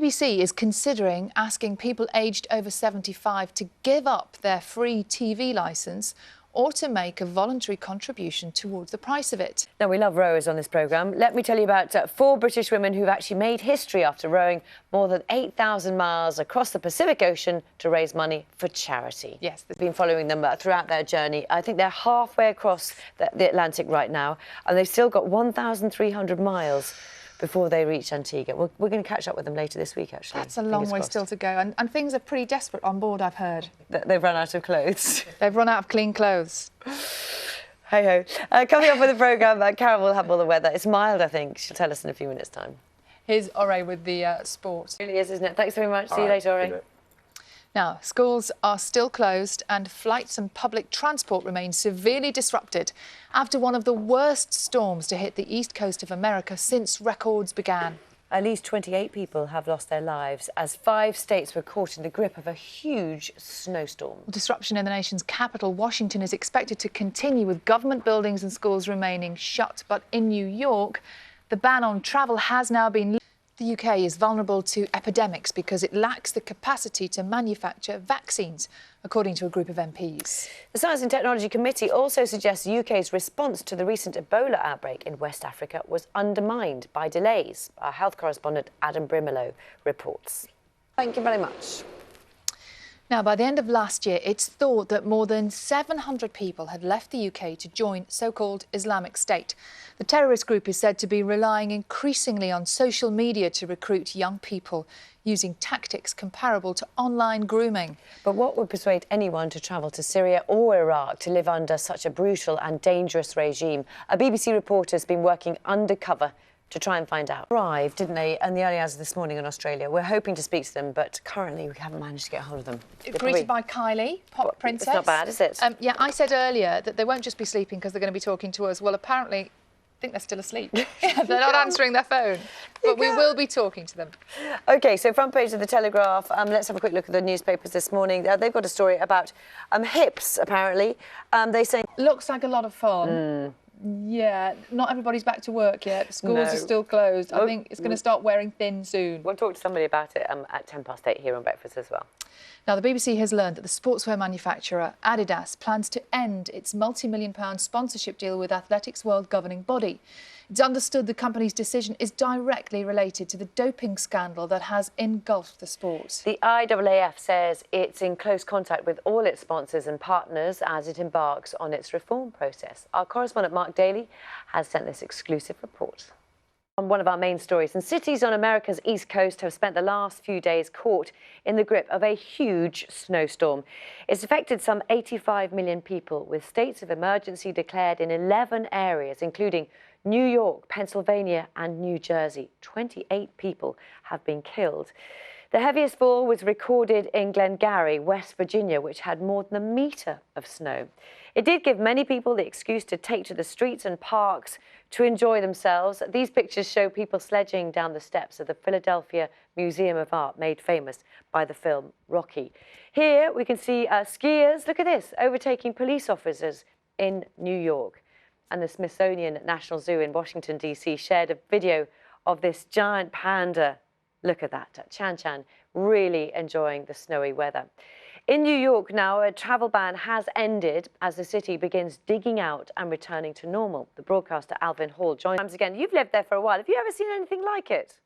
BBC is considering asking people aged over 75 to give up their free TV licence or to make a voluntary contribution towards the price of it. Now, we love rowers on this programme. Let me tell you about 4 British women who've actually made history after rowing more than 8,000 miles across the Pacific Ocean to raise money for charity. Yes. We've been following them throughout their journey. I think they're halfway across the Atlantic right now, and they've still got 1,300 miles before they reach Antigua. We're going to catch up with them later this week, actually. That's a long way still to go. And things are pretty desperate on board, I've heard. They've run out of clothes. They've run out of clean clothes. Hey-ho. Coming up with the programme, Carol will have all the weather. It's mild, I think. She'll tell us in a few minutes' time. Here's Ore with the sport. It really is, isn't it? Thanks very much. See you later, Ore. Now, schools are still closed and flights and public transport remain severely disrupted after one of the worst storms to hit the east coast of America since records began. At least 28 people have lost their lives as 5 states were caught in the grip of a huge snowstorm. Disruption in the nation's capital, Washington, is expected to continue with government buildings and schools remaining shut. But in New York, the ban on travel has now been lifted. The UK is vulnerable to epidemics because it lacks the capacity to manufacture vaccines, according to a group of MPs. The Science and Technology Committee also suggests the UK's response to the recent Ebola outbreak in West Africa was undermined by delays. Our health correspondent Adam Brimelow reports. Thank you very much. Now, by the end of last year, it's thought that more than 700 people had left the UK to join so-called Islamic State. The terrorist group is said to be relying increasingly on social media to recruit young people, using tactics comparable to online grooming. But what would persuade anyone to travel to Syria or Iraq to live under such a brutal and dangerous regime? A BBC reporter has been working undercover to try and find out. Arrived, didn't they, in the early hours of this morning in Australia. We're hoping to speak to them, but currently we haven't managed to get hold of them. Greeted by Kylie, pop princess. It's not bad, is it? Yeah, I said earlier that they won't just be sleeping because they're going to be talking to us. Well, apparently, I think they're still asleep. They're not answering their phone, but we will be talking to them. OK, so front page of the Telegraph. Let's have a quick look at the newspapers this morning. They've got a story about hips, apparently. They say... Looks like a lot of fun. Yeah, not everybody's back to work yet. Schools are still closed. I think it's going to start wearing thin soon. We'll talk to somebody about it at 8:10 here on Breakfast as well. Now, the BBC has learned that the sportswear manufacturer Adidas plans to end its multi-million-pound sponsorship deal with athletics' world governing body. It's understood the company's decision is directly related to the doping scandal that has engulfed the sport. The IAAF says it's in close contact with all its sponsors and partners as it embarks on its reform process. Our correspondent Mark Daly has sent this exclusive report. On one of our main stories, and cities on America's east coast have spent the last few days caught in the grip of a huge snowstorm. It's affected some 85 million people, with states of emergency declared in 11 areas, including New York, Pennsylvania and New Jersey. 28 people have been killed. The heaviest fall was recorded in Glengarry, West Virginia, which had more than 1 metre of snow. It did give many people the excuse to take to the streets and parks to enjoy themselves. These pictures show people sledging down the steps of the Philadelphia Museum of Art, made famous by the film Rocky. Here we can see skiers, look at this, overtaking police officers in New York. And the Smithsonian National Zoo in Washington, D.C. shared a video of this giant panda. Look at that, Chan Chan, really enjoying the snowy weather. In New York now, a travel ban has ended as the city begins digging out and returning to normal. The broadcaster Alvin Hall joins us again. You've lived there for a while. Have you ever seen anything like it?